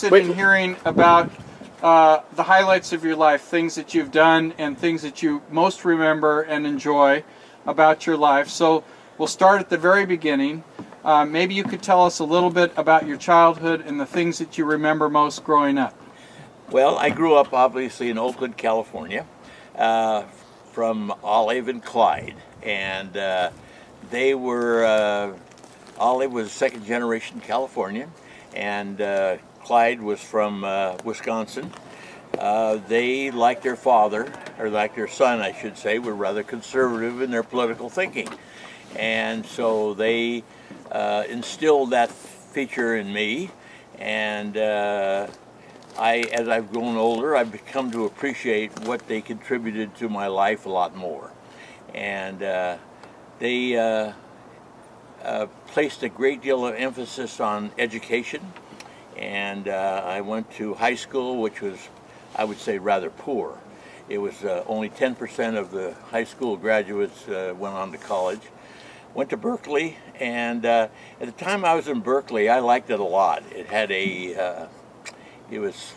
In hearing about the highlights of your life, things that you've done and things that you most remember and enjoy about your life. So we'll start at the very beginning. Maybe you could tell us a little bit about your childhood and the things that you remember most growing up. Well, I grew up obviously in Oakland, California, from Olive and Clyde, and they were, Olive was second generation Californian, and Clyde was from Wisconsin. They, like their father, or like their son, I should say, were rather conservative in their political thinking. And so they instilled that feature in me. And as I've grown older, I've come to appreciate what they contributed to my life a lot more. And they placed a great deal of emphasis on education. And I went to high school, which was, I would say, rather poor. It was only 10% of the high school graduates went on to college. Went to Berkeley, and at the time I was in Berkeley, I liked it a lot. It had a, it was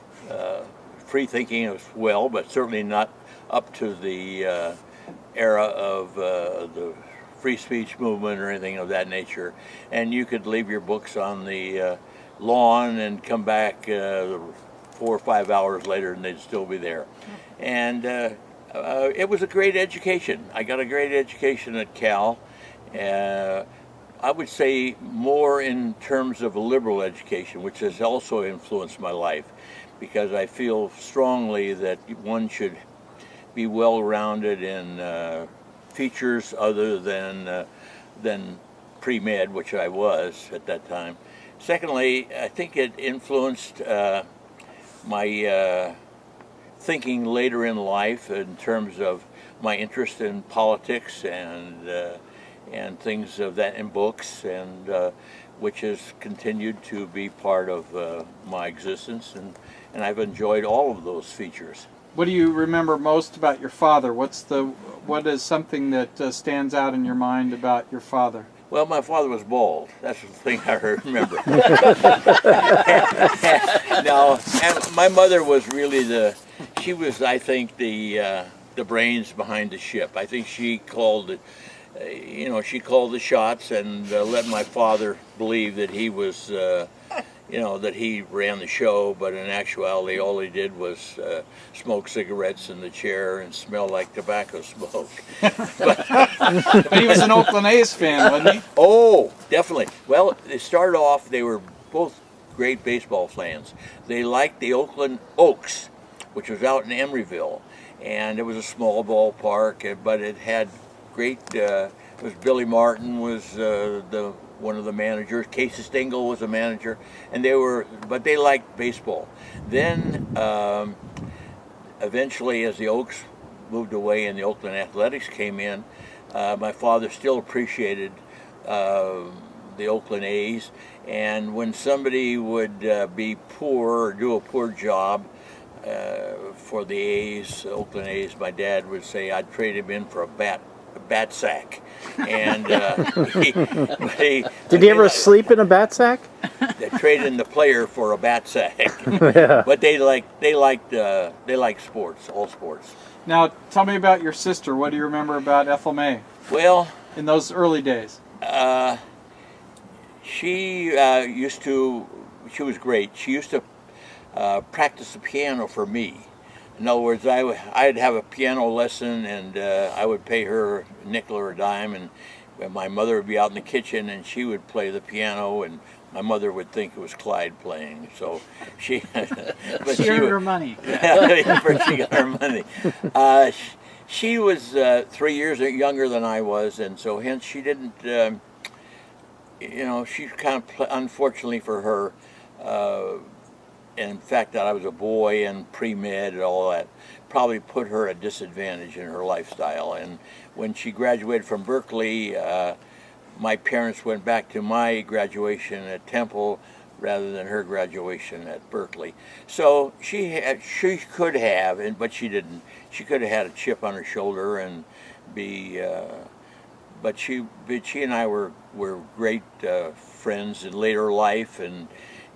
free thinking as well, but certainly not up to the era of the free speech movement or anything of that nature. And you could leave your books on the lawn and come back 4 or 5 hours later and they'd still be there. And it was a great education. I got a great education at Cal. I would say more in terms of a liberal education, which has also influenced my life, because I feel strongly that one should be well-rounded in features other than pre-med, which I was at that time. Secondly, I think it influenced my thinking later in life in terms of my interest in politics and things of that in books, and which has continued to be part of my existence, and I've enjoyed all of those features. What do you remember most about your father? What is something that stands out in your mind about your father? Well, my father was bald. That's the thing I remember. No, and my mother was really she was, I think, the brains behind the ship. I think she called it, she called the shots and let my father believe that he was, that he ran the show, but in actuality all he did was smoke cigarettes in the chair and smell like tobacco smoke. But he was an Oakland A's fan, wasn't he? Oh, definitely. Well, they started off, they were both great baseball fans. They liked the Oakland Oaks, which was out in Emeryville, and it was a small ballpark, but it had great, it was Billy Martin was one of the managers. Casey Stengel was a manager, and but they liked baseball. Then, eventually, as the Oaks moved away and the Oakland Athletics came in, my father still appreciated the Oakland A's, and when somebody would be poor or do a poor job for the A's, Oakland A's, my dad would say, I'd trade him in for a bat sack. And did he ever sleep in a bat sack? They traded in the player for a bat sack. Yeah. But they liked sports, all sports. Now, tell me about your sister. What do you remember about Ethel May? Well, in those early days, she was great. She used to practice the piano for me. In other words, I'd have a piano lesson, and I would pay her a nickel or a dime, and my mother would be out in the kitchen, and she would play the piano, and my mother would think it was Clyde playing. So she she earned her money. First she got her money. She was 3 years younger than I was, and so hence she didn't. She kind of, unfortunately for her. And the fact that I was a boy and pre-med and all that probably put her at a disadvantage in her lifestyle. And when she graduated from Berkeley, my parents went back to my graduation at Temple rather than her graduation at Berkeley. So she could have, but she didn't. She could have had a chip on her shoulder and be. But she and I were great friends in later life, and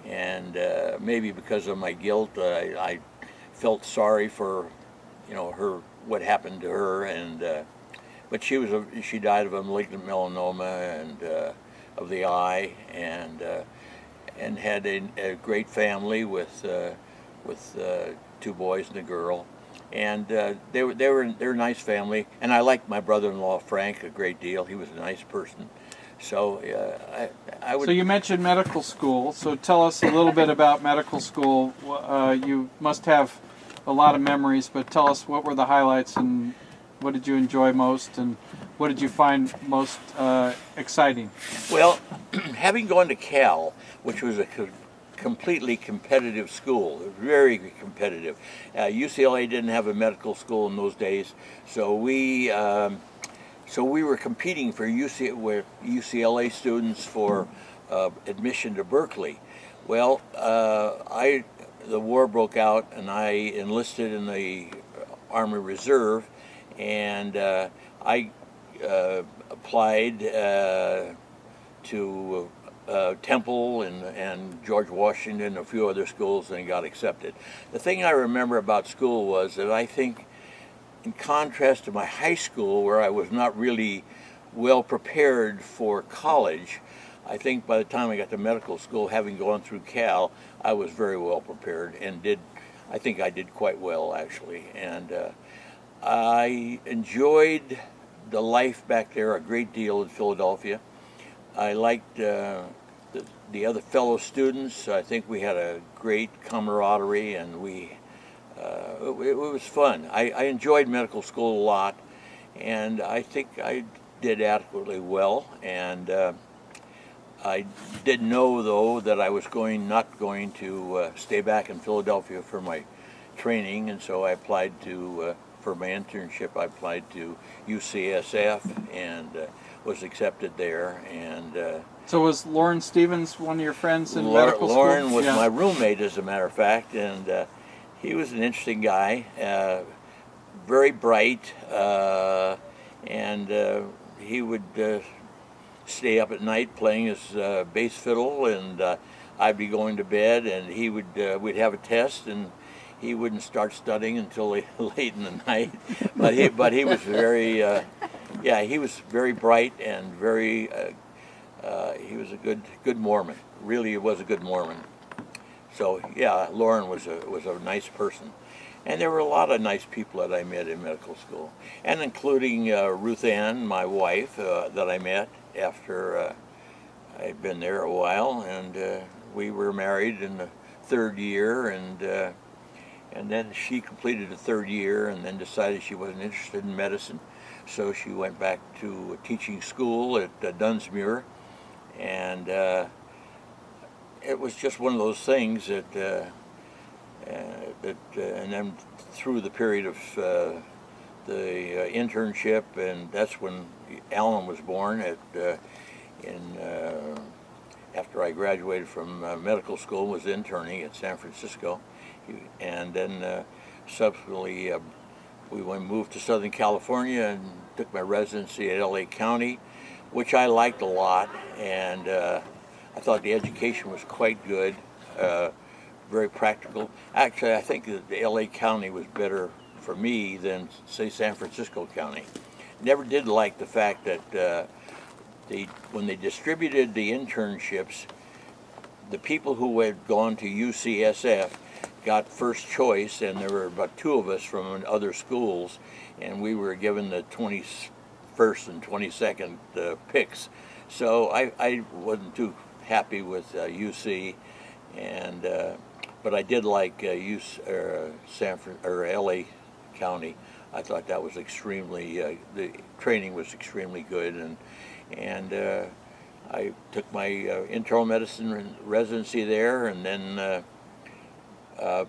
and maybe because of my guilt, I felt sorry for, her, what happened to her, and but she died of a malignant melanoma and of the eye, and had a great family with two boys and a girl, and they're a nice family, and I liked my brother-in-law Frank a great deal. He was a nice person, so I would. So you mentioned medical school. So tell us a little bit about medical school. You must have a lot of memories, but tell us what were the highlights and what did you enjoy most, and what did you find most exciting? Well, having gone to Cal, which was a completely competitive school, very competitive. UCLA didn't have a medical school in those days, so we were competing for UCLA students for admission to Berkeley. Well, the war broke out, and I enlisted in the Army Reserve, and I applied to Temple and George Washington and a few other schools, and got accepted. The thing I remember about school was that I think, in contrast to my high school, where I was not really well prepared for college, I think by the time I got to medical school, having gone through Cal, I was very well prepared and I think I did quite well, actually. And I enjoyed the life back there a great deal in Philadelphia. I liked the other fellow students. I think we had a great camaraderie, and it was fun. I enjoyed medical school a lot, and I think I did adequately well. And I did know, though, that I was not going to stay back in Philadelphia for my training, and so I applied for my internship. I applied to UCSF and was accepted there. And So was Lauren Stevens one of your friends in medical school? Lauren was my roommate, as a matter of fact, and he was an interesting guy, very bright, and he would stay up at night playing his bass fiddle, and I'd be going to bed, and we'd have a test, and he wouldn't start studying until late in the night. But he was very, he was very bright and very. He was a good Mormon. Really, he was a good Mormon. So yeah, Lauren was a nice person, and there were a lot of nice people that I met in medical school, and including Ruth Ann, my wife, that I met after I'd been there a while, and we were married in the third year, and then she completed the third year, and then decided she wasn't interested in medicine, so she went back to a teaching school at Dunsmuir, and it was just one of those things that and then through the period of the internship, and that's when Alan was born after I graduated from medical school, was interning at San Francisco, and then subsequently we moved to Southern California and took my residency at LA County, which I liked a lot, and I thought the education was quite good, very practical. Actually, I think that the LA County was better for me than, say, San Francisco County. Never did like the fact that when they distributed the internships, the people who had gone to UCSF got first choice, and there were about two of us from other schools, and we were given the 21st and 22nd picks. So I wasn't too happy with UC, and but I did like LA County. I thought that was extremely, the training was extremely good, and I took my internal medicine residency there, and then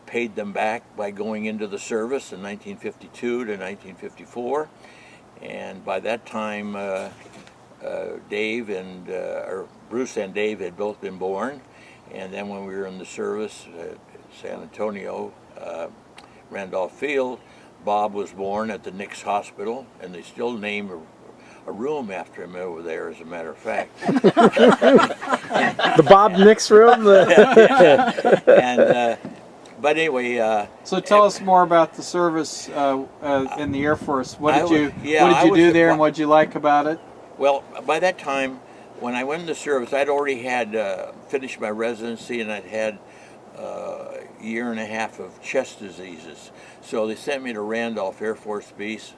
paid them back by going into the service in 1952 to 1954, and by that time Dave and Bruce and Dave had both been born, and then when we were in the service at San Antonio, Randolph Field, Bob was born at the Nix Hospital, and they still name a room after him over there, as a matter of fact. The Bob Nix room. And but anyway, So tell us more about the service in the Air Force. What did you do there, and what did you like about it? well, by that time, when I went into service, I'd already had finished my residency, and I'd had a year and a half of chest diseases. So they sent me to Randolph Air Force Base,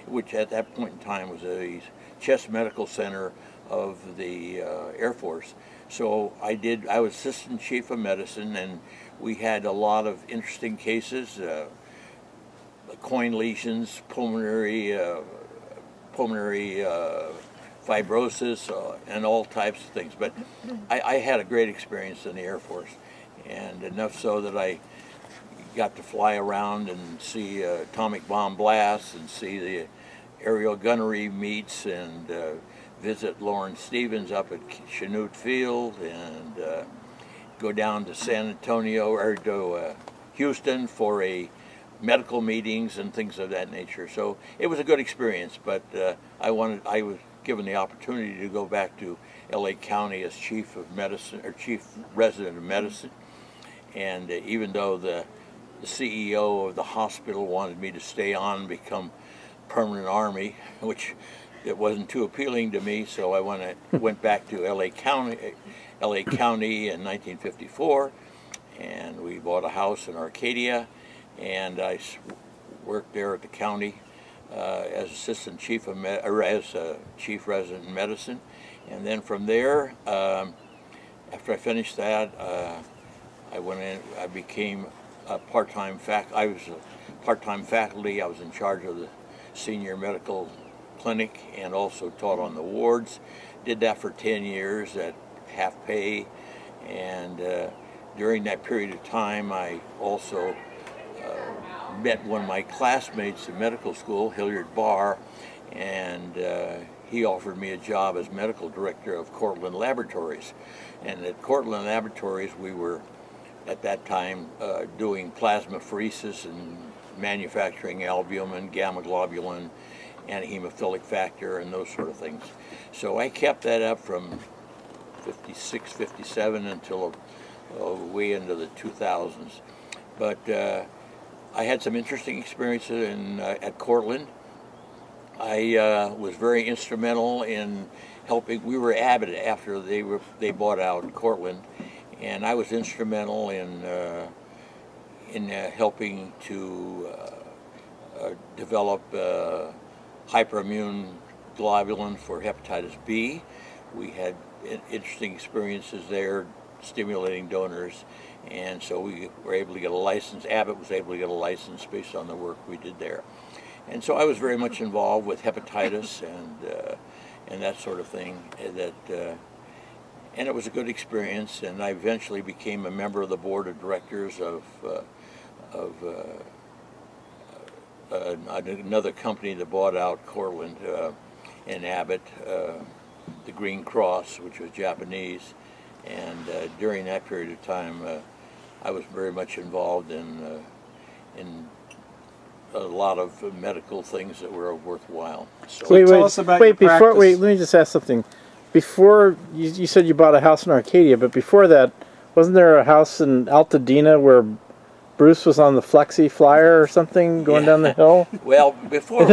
which at that point in time was a chest medical center of the Air Force. So I was assistant chief of medicine, and we had a lot of interesting cases, coin lesions, pulmonary fibrosis, and all types of things. But I had a great experience in the Air Force, and enough so that I got to fly around and see atomic bomb blasts and see the aerial gunnery meets and visit Lawrence Stevens up at Chanute Field and go down to San Antonio or to Houston for medical meetings and things of that nature. So it was a good experience, but I was given the opportunity to go back to LA County as chief of medicine or chief resident of medicine. And even though the CEO of the hospital wanted me to stay on and become permanent Army, which it wasn't too appealing to me, so I went back to LA County in 1954, and we bought a house in Arcadia, and I worked there at the county as assistant chief as chief resident in medicine, and then from there, after I finished that, I went in. I became a part-time I was a part-time faculty. I was in charge of the senior medical clinic and also taught on the wards. Did that for 10 years at half pay, and during that period of time, I also met one of my classmates in medical school, Hilliard Barr, and he offered me a job as medical director of Cortland Laboratories. And at Cortland Laboratories, we were at that time doing plasmapheresis and manufacturing albumin, gamma globulin, and hemophilic factor and those sort of things. So I kept that up from 56, 57 until way into the 2000s. But I had some interesting experiences at Cortland. I was very instrumental in helping. We were Abbott after they bought out Cortland, and I was instrumental in helping to develop hyperimmune globulin for hepatitis B. We had interesting experiences there, stimulating donors, and so we were able to get a license. Abbott was able to get a license based on the work we did there. And so I was very much involved with hepatitis and that sort of thing. And it was a good experience. And I eventually became a member of the board of directors of another company that bought out Cortland and Abbott, the Green Cross, which was Japanese. And during that period of time, I was very much involved in a lot of medical things that were worthwhile. So tell us about your practice. Let me just ask something. Before, you said you bought a house in Arcadia, but before that, wasn't there a house in Altadena where Bruce was on the Flexi Flyer or something going down the hill? Well, before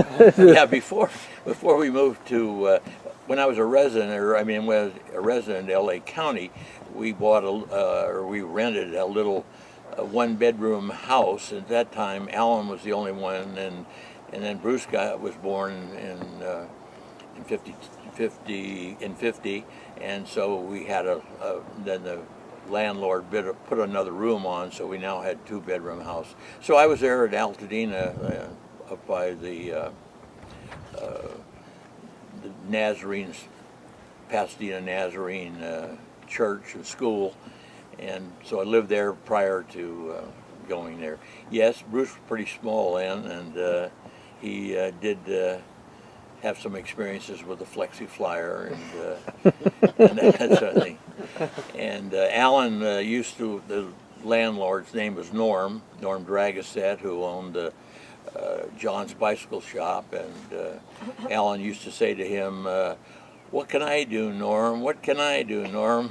we moved to, when I was a resident, was a resident in LA County, we we rented a little one-bedroom house. At that time, Alan was the only one, and then Bruce was born in 50, and so we had then the landlord put another room on, so we now had two-bedroom house. So I was there at Altadena, up by the Nazarenes, Pasadena Nazarene church and school, and so I lived there prior to going there. Yes, Bruce was pretty small then, and he did have some experiences with the Flexi Flyer and that sort of thing. And Alan the landlord's name was Norm Dragoset, who owned John's Bicycle Shop, and Alan used to say to him, what can I do, Norm? What can I do, Norm?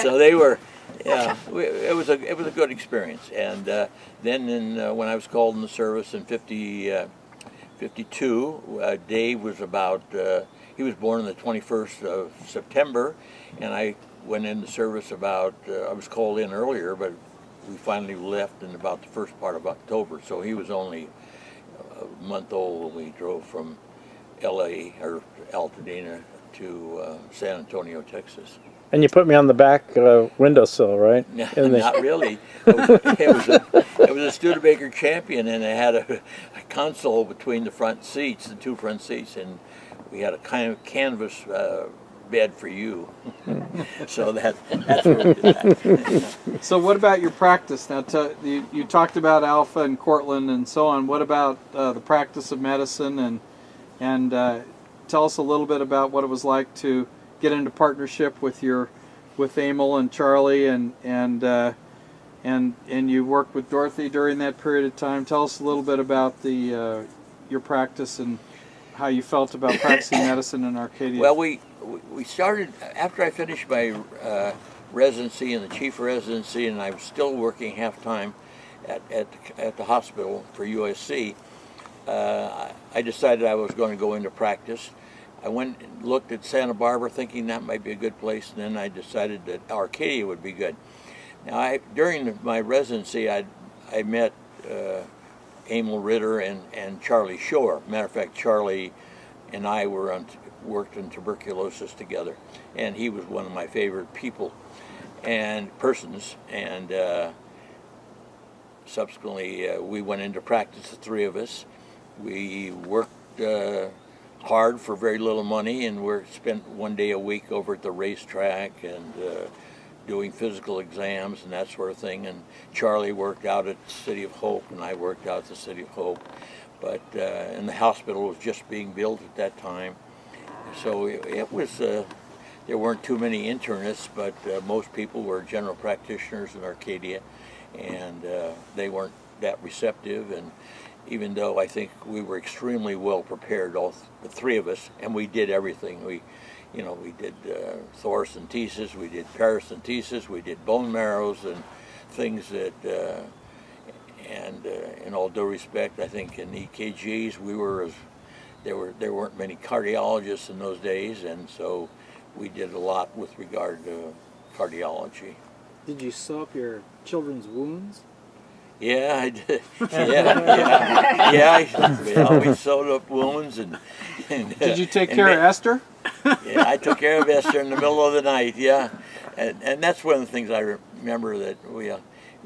So they were, yeah, it was a good experience. And then when I was called in the service in 52, Dave was about, he was born on the 21st of September, and I went into service about, I was called in earlier, but we finally left in about the first part of October. So he was only a month old when we drove from LA or Altadena to San Antonio, Texas. And you put me on the back windowsill, right? Not really. It was a Studebaker Champion, and it had a console between the front seats, the two front seats, and we had a kind of canvas bed for you. So that's where we did that. So what about your practice? Now, you talked about Alpha and Cortland and so on. What about the practice of medicine? And tell us a little bit about what it was like to get into partnership with Emil and Charlie, and you worked with Dorothy during that period of time. Tell us a little bit about your practice and how you felt about practicing medicine in Arcadia. Well, we started after I finished my residency and the chief residency, and I was still working half-time at the hospital for USC. I decided I was going to go into practice. I went and looked at Santa Barbara thinking that might be a good place, and then I decided that Arcadia would be good. Now, during my residency, I met Emil Ritter and Charlie Shore. Matter of fact, Charlie and I worked on tuberculosis together, and he was one of my favorite people and persons. And subsequently, we went into practice, the three of us. We worked hard for very little money, and we spent one day a week over at the racetrack and doing physical exams and that sort of thing. And Charlie worked out at the City of Hope, and I worked out at the City of Hope. But and the hospital was just being built at that time, so it was. There weren't too many internists, but most people were general practitioners in Arcadia, and they weren't that receptive. And even though I think we were extremely well prepared, all the three of us, and we did everything. We did thoracentesis, we did paracentesis, we did bone marrows and things that, and in all due respect, I think in EKGs there weren't many cardiologists in those days, and so we did a lot with regard to cardiology. Did you sew up your children's wounds? Yeah, I did. Yeah. We sewed up wounds and did you take care of Esther? Yeah, I took care of Esther in the middle of the night. Yeah, and that's one of the things I remember that we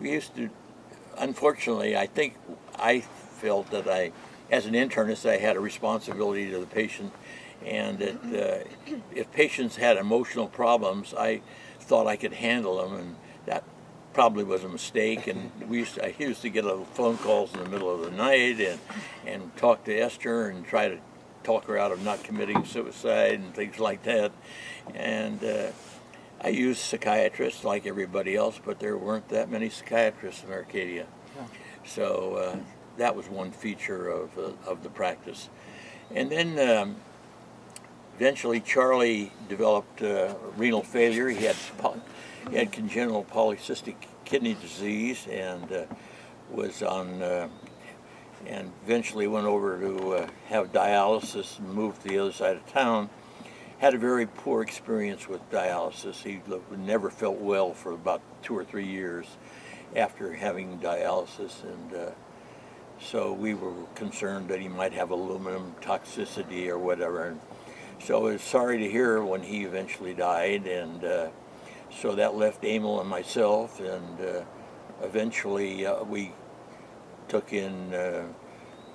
used to. Unfortunately, I think I felt that as an internist, I had a responsibility to the patient, and that if patients had emotional problems, I thought I could handle them, and that probably was a mistake. And I used to get phone calls in the middle of the night and talk to Esther and try to talk her out of not committing suicide and things like that. And I used psychiatrists like everybody else, but there weren't that many psychiatrists in Arcadia. Yeah. So that was one feature of the practice. And then eventually Charlie developed renal failure. He had congenital polycystic kidney disease and was on, and eventually went over to have dialysis and moved to the other side of town. Had a very poor experience with dialysis. He never felt well for about 2 or 3 years after having dialysis, and so we were concerned that he might have aluminum toxicity or whatever. And so I was sorry to hear when he eventually died, and so that left Emil and myself, and eventually we took in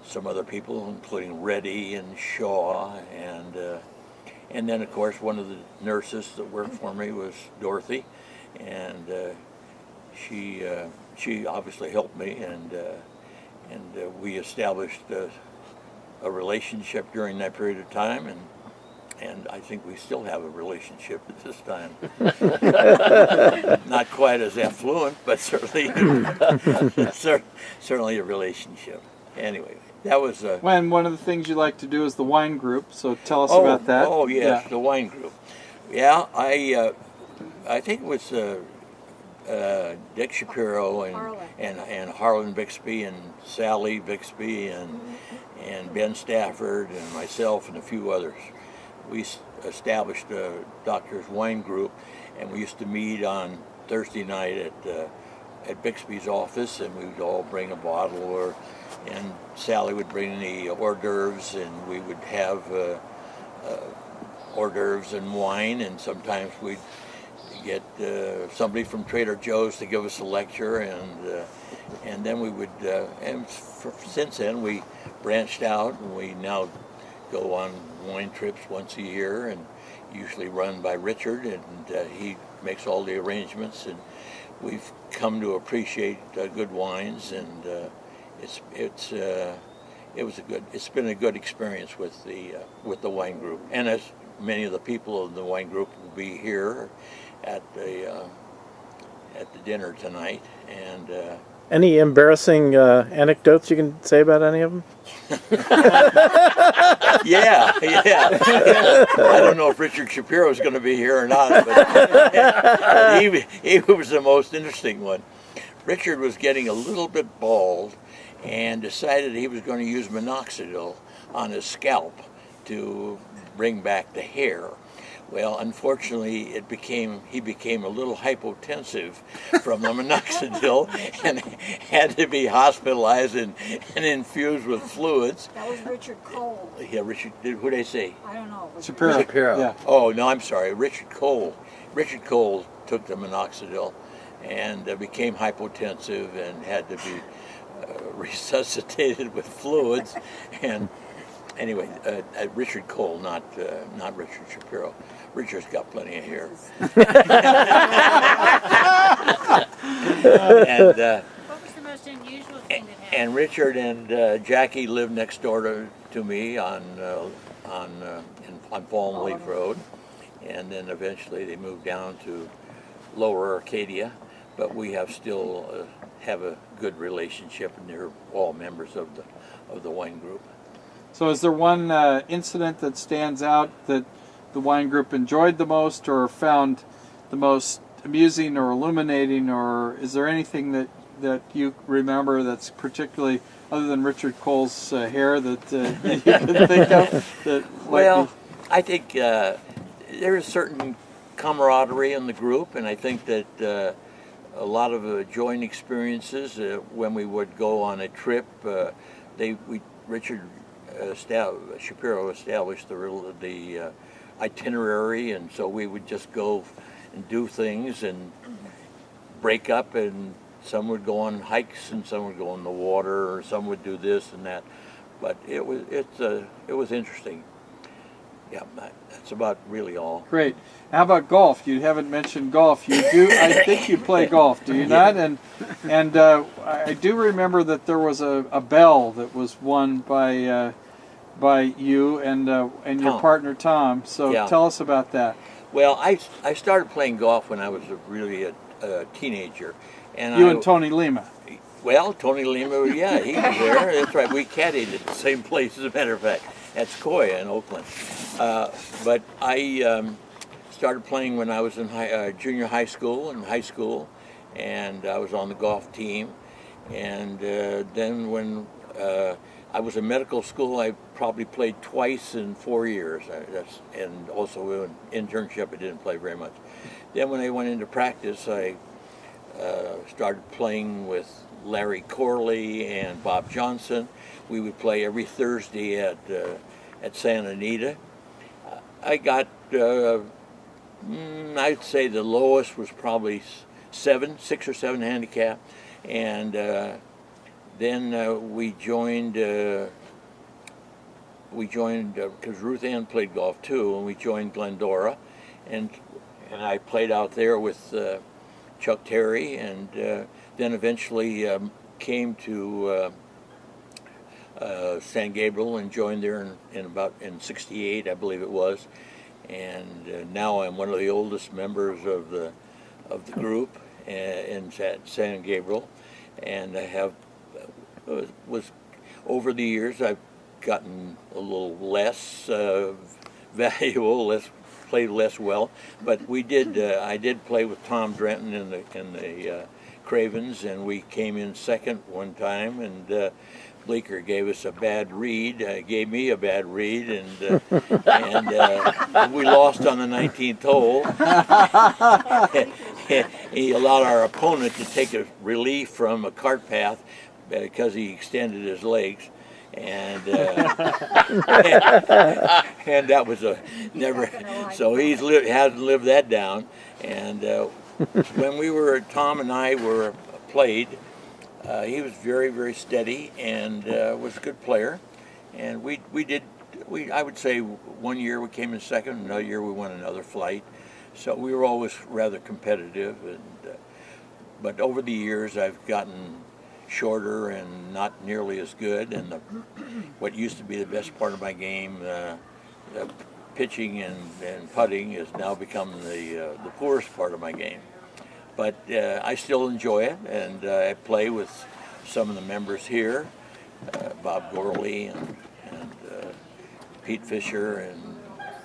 some other people, including Reddy and Shaw, and then of course one of the nurses that worked for me was Dorothy, and she obviously helped me, and we established a relationship during that period of time, and I think we still have a relationship at this time. Not quite as affluent, but certainly certainly a relationship. Anyway, That was When one of the things you like to do is the wine group, so tell us about that. Oh yes, the wine group. Yeah, I think it was Dick Shapiro and Harlan Bixby and Sally Bixby and Ben Stafford and myself and a few others. We established a doctor's wine group, and we used to meet on Thursday night at Bixby's office, and we would all bring a bottle, and Sally would bring the hors d'oeuvres, and we would have hors d'oeuvres and wine, and sometimes we'd get somebody from Trader Joe's to give us a lecture, and then we would, since then we branched out, and we now go on wine trips once a year, and usually run by Richard, and he makes all the arrangements, and we've come to appreciate good wines, and it's been a good experience with the wine group, and as many of the people in the wine group will be here at the dinner tonight, and any embarrassing anecdotes you can say about any of them? yeah. I don't know if Richard Shapiro is going to be here or not, but he was the most interesting one. Richard was getting a little bit bald and decided he was going to use minoxidil on his scalp to bring back the hair. Well, unfortunately, he became a little hypotensive from the minoxidil and had to be hospitalized and infused with fluids. That was Richard Cole. Yeah, Richard, who did I say? I don't know. Shapiro. Yeah. Oh, no, I'm sorry, Richard Cole. Richard Cole took the minoxidil and became hypotensive and had to be resuscitated with fluids. And anyway, Richard Cole, not Richard Shapiro. Richard's got plenty of hair. And, What was the most unusual thing that happened? and Richard and Jackie lived next door to me on Palm Leaf Road, and then eventually they moved down to Lower Arcadia. But we still have a good relationship, and they're all members of the wine group. So is there one incident that stands out that the wine group enjoyed the most or found the most amusing or illuminating, or is there anything that you remember that's particularly, other than Richard Cole's hair, that you can think of? That I think there is certain camaraderie in the group, and I think that a lot of joint experiences when we would go on a trip. Richard Shapiro established the itinerary, and so we would just go and do things and break up, and some would go on hikes and some would go in the water, or some would do this and that. But it was interesting. Yeah, that's about really all. Great. How about golf? You haven't mentioned golf. You do. I think you play golf, do you not? And I do remember that there was a bell that was won by you and your partner Tom. So Yeah. tell us about that. Well, I started playing golf when I was really a teenager, and You and Tony Lima. Well, Tony Lima, yeah, he was there. That's right. We caddied at the same place, as a matter of fact, at Sequoia in Oakland. But I started playing when I was in junior high school and high school, and I was on the golf team. And then when I was in medical school, I probably played twice in 4 years. And also in internship, I didn't play very much. Then when I went into practice, I started playing with Larry Corley and Bob Johnson. We would play every Thursday at Santa Anita. I got, I'd say the lowest was probably 6 or 7 handicap, and then we joined because Ruth Ann played golf too, and we joined Glendora, and I played out there with Chuck Terry, and then eventually came to San Gabriel and joined there in '68, I believe it was, and now I'm one of the oldest members of the group in San Gabriel, and I have was over the years, I've gotten a little less valuable, played less well. But I did play with Tom Drenton in the Cravens, and we came in second one time, and Bleecker gave us a bad read, gave me a bad read, and we lost on the 19th hole. He allowed our opponent to take a relief from a cart path because he extended his legs, and and that was a never. So hasn't lived that down. And when Tom and I were played. He was very, very steady and was a good player. And I would say one year we came in second, another year we won another flight. So we were always rather competitive. But over the years I've gotten shorter and not nearly as good. And what used to be the best part of my game, pitching and putting, has now become the poorest part of my game. But I still enjoy it, and I play with some of the members here, Bob Gorley and Pete Fisher and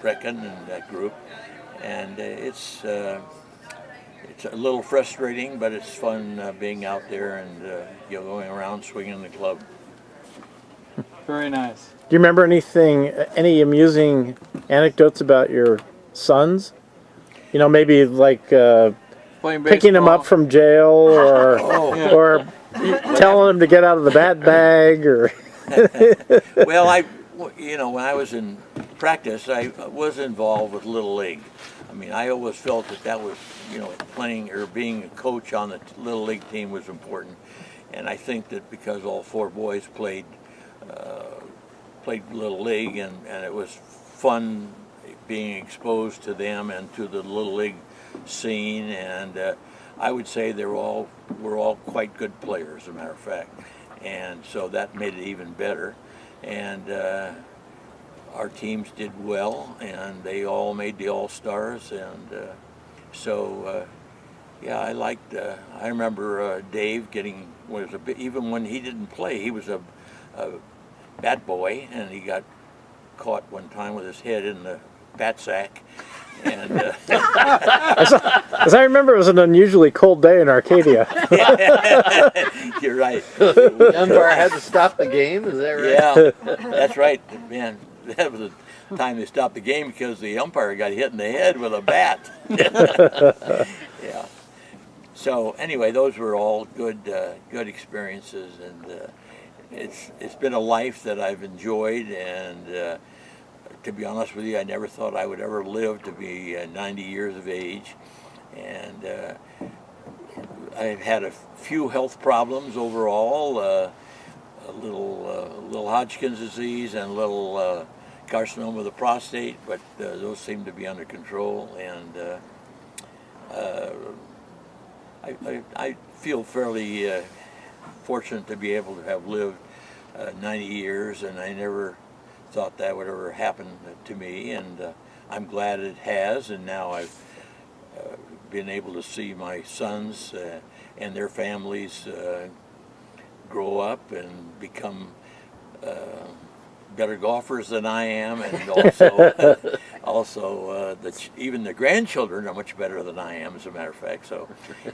Brecken and that group. And it's a little frustrating, but it's fun being out there and going around swinging the club. Very nice. Do you remember any amusing anecdotes about your sons? You know, maybe like picking them up from jail, or or telling them to get out of the bat bag, or. Well, when I was in practice, I was involved with Little League. I mean, I always felt that was, playing or being a coach on the Little League team was important. And I think that because all four boys played Little League, and it was fun being exposed to them and to the Little League scene, and I would say we're all quite good players, as a matter of fact. And so that made it even better. And our teams did well, and they all made the All-Stars. And I liked. I remember Dave even when he didn't play, he was a bat boy, and he got caught one time with his head in the bat sack. And as I remember, it was an unusually cold day in Arcadia. You're right. The umpire had to stop the game. Is that right? Yeah, that's right, man. That was the time they stopped the game because the umpire got hit in the head with a bat. Yeah. So anyway, those were all good experiences, and it's been a life that I've enjoyed. And to be honest with you, I never thought I would ever live to be 90 years of age. And I've had a few health problems overall, a little Hodgkin's disease and a little carcinoma of the prostate, but those seem to be under control. And I feel fairly fortunate to be able to have lived 90 years, and I never thought that would ever happen to me, and I'm glad it has. And now I've been able to see my sons and their families grow up and become better golfers than I am, and also even the grandchildren are much better than I am, as a matter of fact. So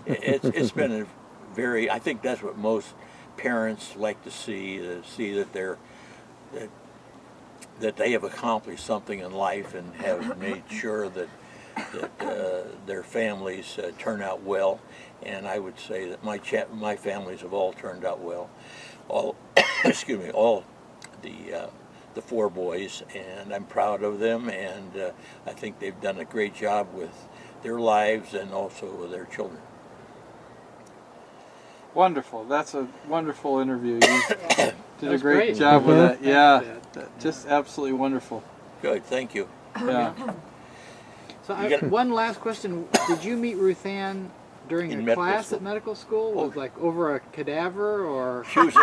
it's been a very, I think that's what most parents like to see that that they have accomplished something in life and have made sure that their families turn out well. And I would say that my families have all turned out well. All the four boys, and I'm proud of them, and I think they've done a great job with their lives and also with their children. Wonderful. That's a wonderful interview. You did a great great. job with that. Yeah, just absolutely wonderful. Good, thank you. Yeah. So one last question. Did you meet Ruth Ann during In a medical class school. at medical school? Was like over a cadaver, or? She was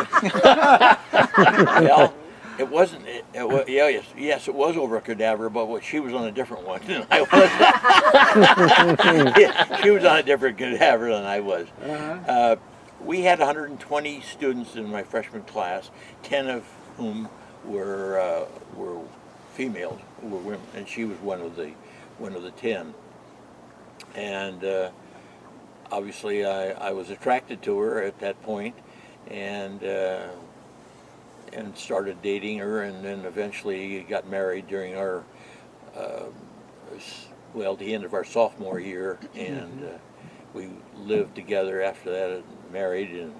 well, it wasn't. Yes, it was over a cadaver, but she was on a different one than I was. She was on a different cadaver than I was. We had 120 students in my freshman class, 10 of whom were females, were women, and she was one of the 10. And obviously, I was attracted to her at that point, and started dating her, and then eventually got married during our the end of our sophomore year, and we lived together after that, married, and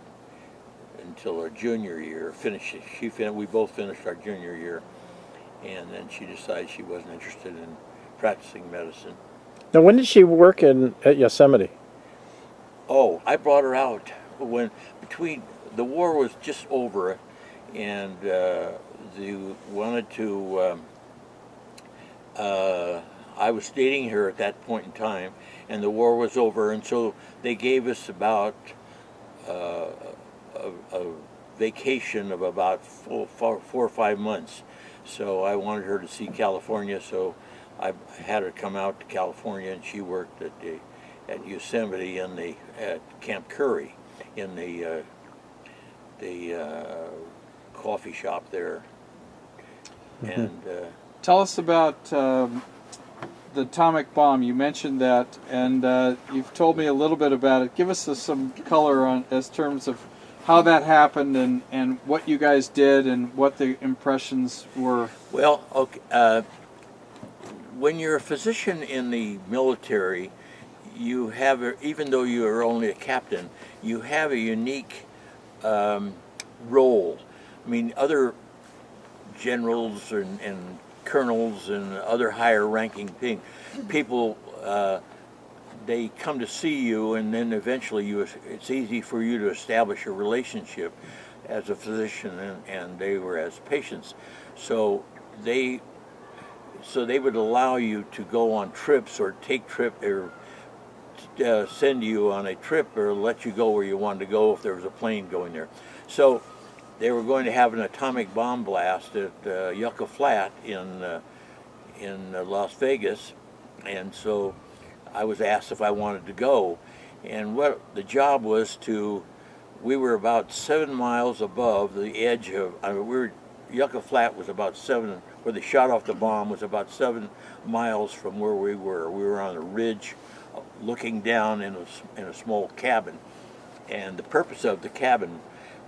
until our junior year. We both finished our junior year, and then she decided she wasn't interested in practicing medicine. Now, when did she work at Yosemite? Oh, I brought her out when the war was just over, and they wanted to. I was dating her at that point in time, and the war was over, and so they gave us about a vacation of about four or 5 months. So I wanted her to see California, so I had her come out to California, and she worked at Yosemite at Camp Curry in the coffee shop there. And tell us about the atomic bomb. You mentioned that, and you've told me a little bit about it. Give us some color on as terms of how that happened and what you guys did and what the impressions were. Well, okay. When you're a physician in the military, you have, even though you are only a captain, you have a unique role. I mean, other generals and colonels and other higher ranking people, they come to see you, and then eventually it's easy for you to establish a relationship as a physician, and they were as patients. So they would allow you to go on trips or send you on a trip or let you go where you wanted to go if there was a plane going there. So they were going to have an atomic bomb blast at Yucca Flat in Las Vegas, and so I was asked if I wanted to go. And what the job was we were about 7 miles above the edge of, Yucca Flat was about where they shot off the bomb was about 7 miles from where we were. We were on a ridge looking down in a small cabin. And the purpose of the cabin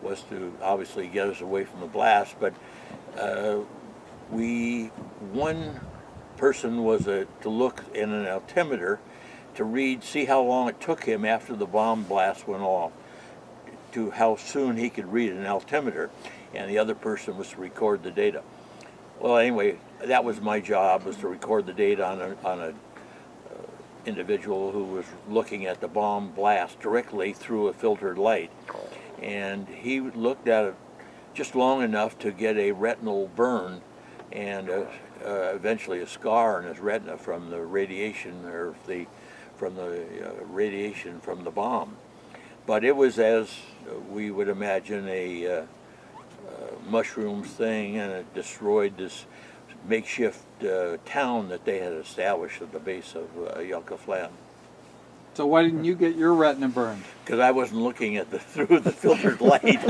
was to obviously get us away from the blast, but one person was to look in an altimeter to see how long it took him after the bomb blast went off, to how soon he could read an altimeter, and the other person was to record the data. Well, anyway, that was my job, was to record the data on a individual who was looking at the bomb blast directly through a filtered light. And he looked at it just long enough to get a retinal burn and eventually a scar in his retina from the radiation radiation from the bomb. But it was, as we would imagine, a mushrooms thing, and it destroyed this makeshift town that they had established at the base of Yucca Flat. So why didn't you get your retina burned? Because I wasn't looking at through the filtered light.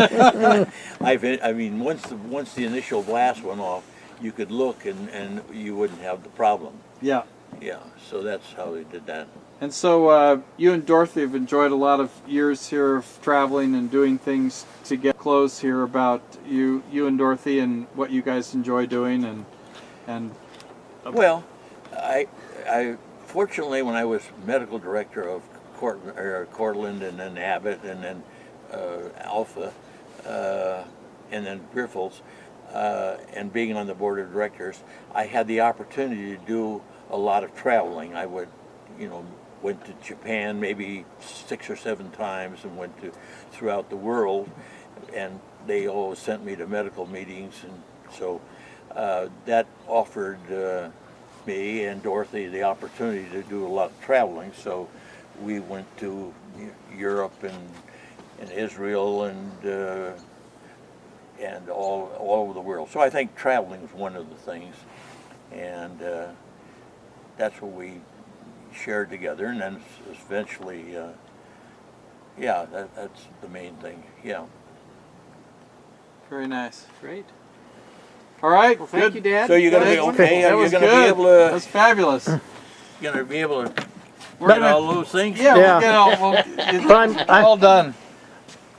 I mean, once the initial blast went off, you could look and you wouldn't have the problem. Yeah. Yeah. So that's how they did that. And so you and Dorothy have enjoyed a lot of years here of traveling and doing things to get close here about you and Dorothy and what you guys enjoy doing and. Well, I fortunately, when I was medical director of Cortland and then Abbott and then Alpha and then Grifols and being on the board of directors, I had the opportunity to do a lot of traveling. I would, went to Japan maybe 6 or 7 times and went throughout the world, and they always sent me to medical meetings, and so that offered me and Dorothy the opportunity to do a lot of traveling. So we went to Europe and Israel and all over the world. So I think traveling was one of the things, and that's what we shared together. And then eventually yeah, that's the main thing. Yeah. Very nice. Great. All right. Well, thank good. you, Dad. So you're gonna be Thanks. okay? That You're was gonna good. be able to. That's fabulous. Gonna be able to We're get gonna, all those things. yeah, Yeah. we'll get all. It's But all done.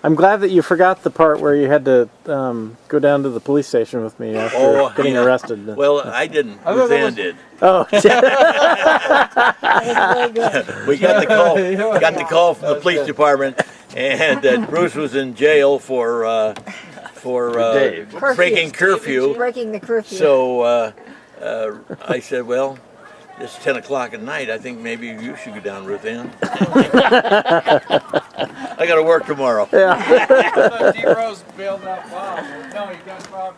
I'm glad that you forgot the part where you had to go down to the police station with me after Oh, getting yeah. arrested. Well, I didn't. I thought that Ruthann was- did. Oh, We got the call. Got the call from the police department, and that Bruce was in jail for Dave. breaking curfew. Breaking the curfew. So I said, well, it's 10 o'clock at night. I think maybe you should go down, Ruthann. I got to work tomorrow. I thought D Rose bailed out Bob. No, you got Bob.